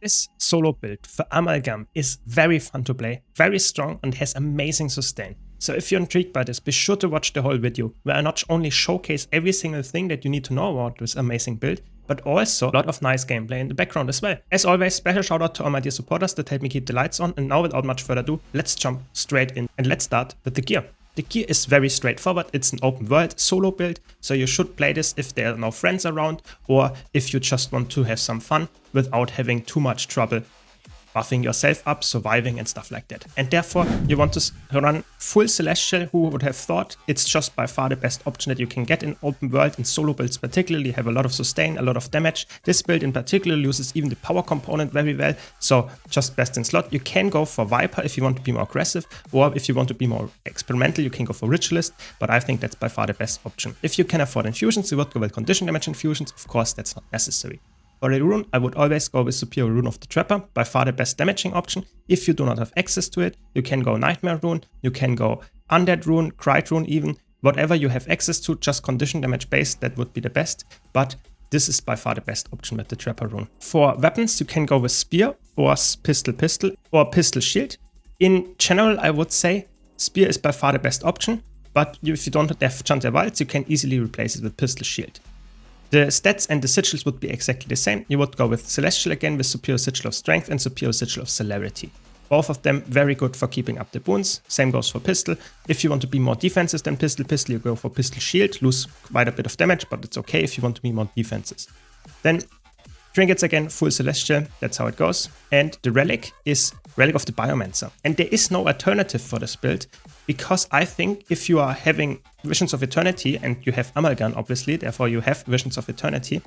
This solo build for Amalgam is very fun to play, very strong, and has amazing sustain. So if you're intrigued by this, be sure to watch the whole video, where I not only showcase every single thing that you need to know about this amazing build, but also a lot of nice gameplay in the background as well. As always, special shout out to all my dear supporters that help me keep the lights on, and now without much further ado, let's jump straight in and let's start with the gear. The gear is very straightforward, it's an open world solo build, so you should play this if there are no friends around or if you just want to have some fun without having too much trouble buffing yourself up, surviving and stuff like that. And therefore you want to run full Celestial. Who would have thought? It's just by far the best option that you can get in open world, and solo builds particularly have a lot of sustain, a lot of damage. This build in particular uses even the power component very well, so just best in slot. You can go for Viper if you want to be more aggressive, or if you want to be more experimental you can go for Ritualist, but I think that's by far the best option. If you can afford infusions, you would go with condition damage infusions. Of course that's not necessary. For a rune, I would always go with Superior Rune of the Trapper, by far the best damaging option. If you do not have access to it, you can go Nightmare Rune, you can go Undead Rune, Cried Rune even. Whatever you have access to, just condition damage based, that would be the best. But this is by far the best option with the Trapper Rune. For weapons, you can go with Spear or Pistol or Pistol Shield. In general, I would say Spear is by far the best option, but if you don't have Chanter Wilds, you can easily replace it with Pistol Shield. The stats and the sigils would be exactly the same. You would go with Celestial again with Superior Sigil of Strength and Superior Sigil of Celerity. Both of them very good for keeping up the boons. Same goes for Pistol. If you want to be more defenses than Pistol, you go for Pistol Shield. Lose quite a bit of damage, but it's okay if you want to be more defenses. Then Trinkets again, full Celestial, that's how it goes. And the relic is Relic of the Biomancer. And there is no alternative for this build, because I think if you are having Visions of Eternity and you have Amalgam obviously, therefore you have Visions of Eternity,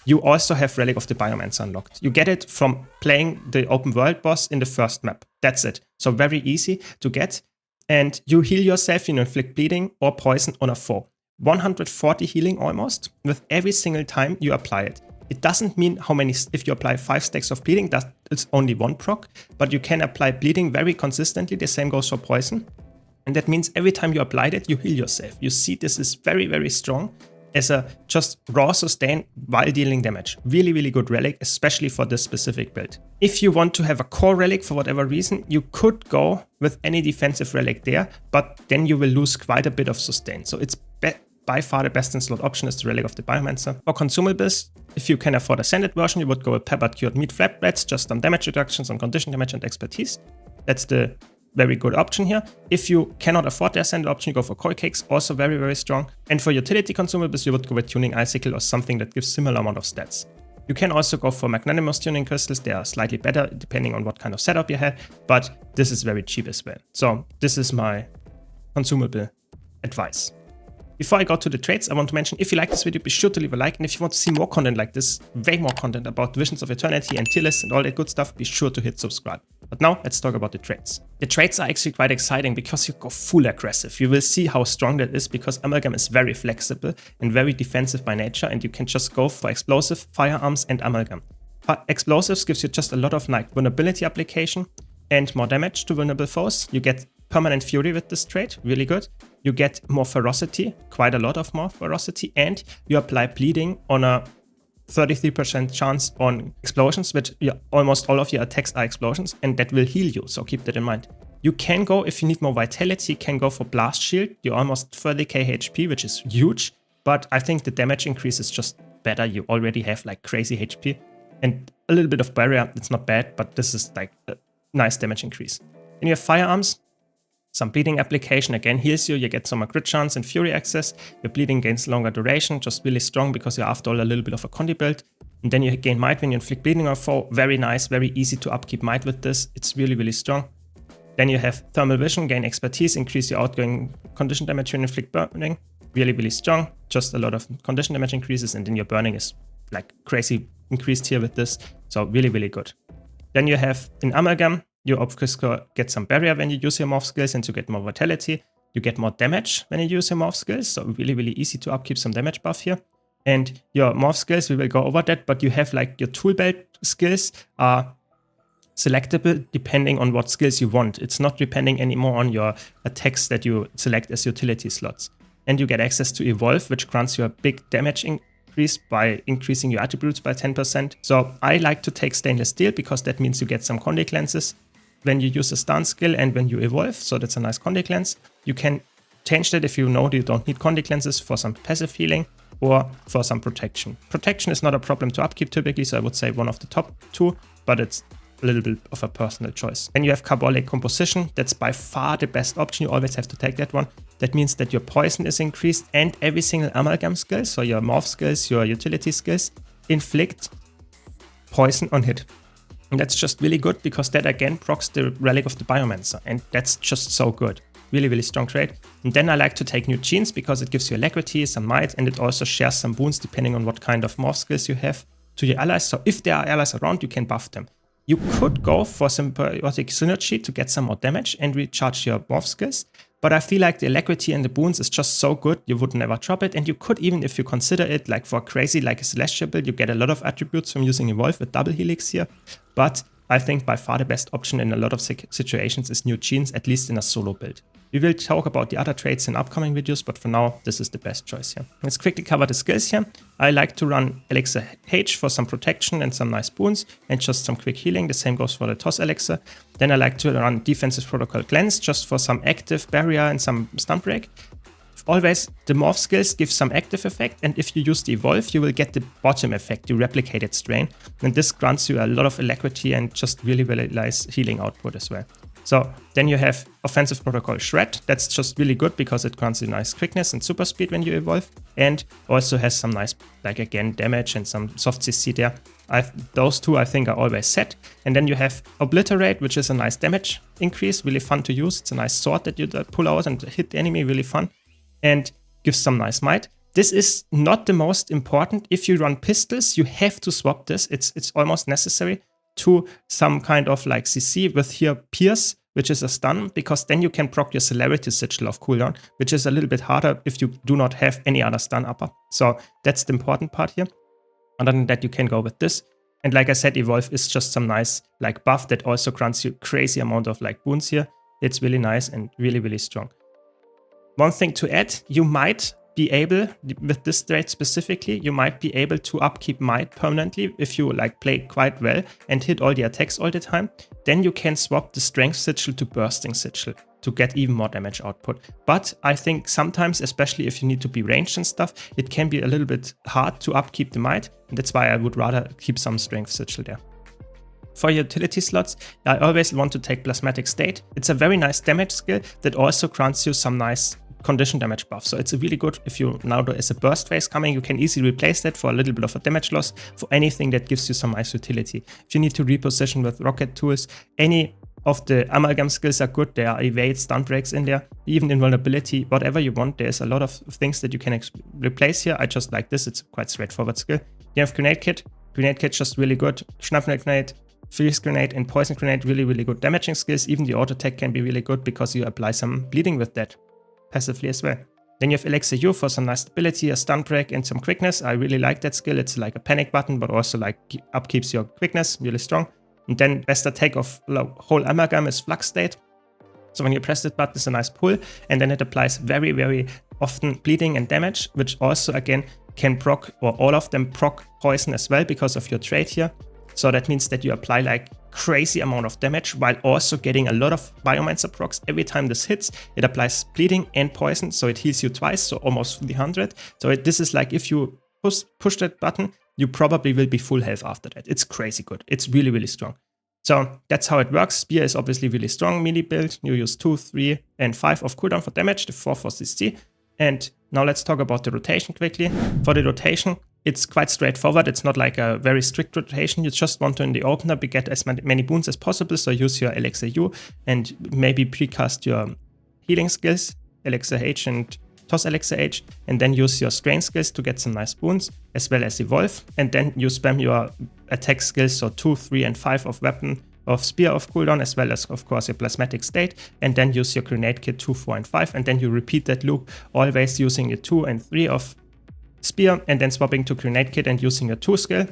you also have Relic of the Biomancer unlocked. You get it from playing the open world boss in the first map. That's it. So very easy to get. And you heal yourself, you inflict bleeding or poison on a foe. 140 healing almost with every single time you apply it. It doesn't mean how many, if you apply 5 stacks of bleeding, it's only 1 proc, but you can apply bleeding very consistently. The same goes for poison. And that means every time you apply it, you heal yourself. You see, this is very, very strong as a just raw sustain while dealing damage. Really, really good relic, especially for this specific build. If you want to have a core relic for whatever reason, you could go with any defensive relic there, but then you will lose quite a bit of sustain. So it's by far the best in slot option is the Relic of the Biomancer. For consumables, if you can afford a Sanded version, you would go with Peppered Cured Meat Flatbreads, just some damage reductions on condition damage and expertise. That's the very good option here. If you cannot afford the Ascended option, you go for Koi Cakes, also very, very strong. And for utility consumables, you would go with Tuning Icicle or something that gives similar amount of stats. You can also go for Magnanimous Tuning Crystals. They are slightly better depending on what kind of setup you have, but this is very cheap as well. So this is my consumable advice. Before I go to the trades, I want to mention, if you like this video, be sure to leave a like. And if you want to see more content like this, way more content about Visions of Eternity and tier lists and all that good stuff, be sure to hit subscribe. But now let's talk about the trades. The trades are actually quite exciting because you go full aggressive. You will see how strong that is because Amalgam is very flexible and very defensive by nature, and you can just go for explosive, firearms and Amalgam. But explosives gives you just a lot of like vulnerability application and more damage to vulnerable foes. You get permanent fury with this trait, really good. You get more ferocity, quite a lot of more ferocity, and you apply bleeding on a 33% chance on explosions, which almost all of your attacks are explosions, and that will heal you, so keep that in mind. You can go, if you need more vitality, can go for Blast Shield. You're almost 30k HP, which is huge, but I think the damage increase is just better. You already have like crazy HP, and a little bit of barrier, it's not bad, but this is like a nice damage increase. Then you have firearms. Some bleeding application again heals you, you get some crit chance and fury access. Your bleeding gains longer duration, just really strong because you're after all a little bit of a condi build. And then you gain might when you inflict bleeding on a foe. Very nice, very easy to upkeep might with this. It's really, really strong. Then you have thermal vision, gain expertise, increase your outgoing condition damage when you inflict burning. Really, really strong. Just a lot of condition damage increases, and then your burning is like crazy increased here with this. So really, really good. Then you have in Amalgam, you of course get some barrier when you use your morph skills, and you get more vitality. You get more damage when you use your morph skills, so really, really easy to upkeep some damage buff here. And your morph skills, we will go over that, but you have like your tool belt skills are selectable depending on what skills you want. It's not depending anymore on your attacks that you select as utility slots. And you get access to Evolve, which grants you a big damage increase increased by increasing your attributes by 10%. So I like to take stainless steel because that means you get some contact lenses when you use a stance skill and when you evolve. So that's a nice contact lens. You can change that if you know you don't need contact lenses for some passive healing or for some protection. Protection is not a problem to upkeep typically, so I would say one of the top two, but it's a little bit of a personal choice. Then you have carbolic composition. That's by far the best option. You always have to take that one. That means that your poison is increased and every single amalgam skill, so your morph skills, your utility skills, inflict poison on hit. And that's just really good because that again procs the relic of the Biomancer, and that's just so good. Really, really strong trait. And then I like to take new genes because it gives you alacrity, some might, and it also shares some boons depending on what kind of morph skills you have to your allies. So if there are allies around, you can buff them. You could go for symbiotic synergy to get some more damage and recharge your morph skills, but I feel like the alacrity and the boons is just so good, you would never drop it. And you could even, if you consider it like for crazy, like a Celestial build, you get a lot of attributes from using Evolve with double helix here. But I think by far the best option in a lot of situations is new genes, at least in a solo build. We will talk about the other traits in upcoming videos, but for now, this is the best choice here. Let's quickly cover the skills here. I like to run Elixir H for some protection and some nice boons, and just some quick healing. The same goes for the Toss Elixir. Then I like to run Defensive Protocol Cleanse, just for some active barrier and some stun break. Always, the morph skills give some active effect, and if you use the Evolve, you will get the bottom effect, the replicated strain. And this grants you a lot of alacrity and just really, really nice healing output as well. So then you have Offensive Protocol Shred. That's just really good because it grants you nice quickness and super speed when you evolve, and also has some nice, like again, damage and some soft CC there. Those two I think are always set. And then you have Obliterate, which is a nice damage increase, really fun to use. It's a nice sword that you pull out and hit the enemy, really fun, and gives some nice might. This is not the most important. If you run pistols, you have to swap this. It's almost necessary to some kind of like CC with here Pierce, which is a stun, because then you can proc your Celerity Sigil off cooldown, which is a little bit harder if you do not have any other stun upper. So that's the important part here. Other than that, you can go with this. And like I said, Evolve is just some nice like buff that also grants you crazy amount of like boons here. It's really nice and really, really strong. One thing to add, you might be able, with this trait specifically, you might be able to upkeep might permanently if you like play quite well and hit all the attacks all the time. Then you can swap the strength sigil to bursting sigil to get even more damage output. But I think sometimes, especially if you need to be ranged and stuff, it can be a little bit hard to upkeep the might. And that's why I would rather keep some strength sigil there. For utility slots, I always want to take Plasmatic State. It's a very nice damage skill that also grants you some nice condition damage buff. So it's really good if you now there is a burst phase coming, you can easily replace that for a little bit of a damage loss for anything that gives you some nice utility. If you need to reposition with rocket tools, any of the amalgam skills are good. There are evade, stun breaks in there, even invulnerability, whatever you want. There's a lot of things that you can replace here. I just like this. It's quite straightforward skill. You have Grenade Kit. Grenade Kit just really good. Shrapnel Grenade, Freeze Grenade, and Poison Grenade, really, really good damaging skills. Even the auto attack can be really good because you apply some bleeding with that passively as well. Then you have Elixir U for some nice stability, a stun break, and some quickness. I really like that skill. It's like a panic button, but also like upkeeps your quickness, really strong. And then best attack of whole amalgam is Flux State. So when you press that button, it's a nice pull, and then it applies very, very often bleeding and damage, which also again can proc, or all of them proc poison as well because of your trait here. So that means that you apply like crazy amount of damage while also getting a lot of Biomancer procs. Every time this hits, it applies bleeding and poison, so it heals you twice, so almost 300. So this is like if you push that button, you probably will be full health after that. It's crazy good. It's really, really strong. So that's how it works. Spear is obviously really strong melee build. You use 2, 3, and 5 of cooldown for damage, the 4 for CC. And now let's talk about the rotation quickly. For the rotation, it's quite straightforward. It's not like a very strict rotation. You just want to, in the opener, get as many boons as possible. So use your Elixir U and maybe precast your healing skills, Elixir H and Toss Elixir H, and then use your strain skills to get some nice boons, as well as evolve. And then you spam your attack skills, so 2, 3, and 5 of weapon, of spear of cooldown, as well as, of course, your plasmatic state, and then use your grenade kit 2, 4, and 5, and then you repeat that loop, always using your 2 and 3 of spear, and then swapping to grenade kit and using your 2 skill.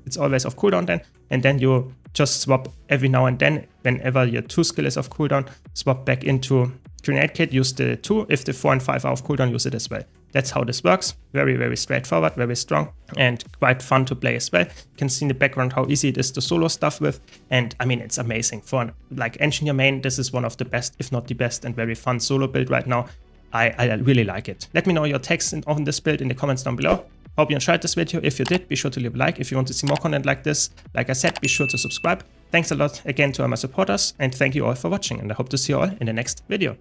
It's always off cooldown then, and then you just swap every now and then, whenever your 2 skill is off cooldown, swap back into grenade kit, use the 2. If the 4 and 5 are off cooldown, use it as well. that's how this works. Very, very straightforward, very strong, and quite fun to play as well. You can see in the background how easy it is to solo stuff with, and I mean, it's amazing. For like engineer main, this is one of the best, if not the best, and very fun solo build right now. I really like it. Let me know your takes on this build in the comments down below. Hope you enjoyed this video. If you did, be sure to leave a like. If you want to see more content like this, like I said, be sure to subscribe. Thanks a lot again to all my supporters, and thank you all for watching, and I hope to see you all in the next video.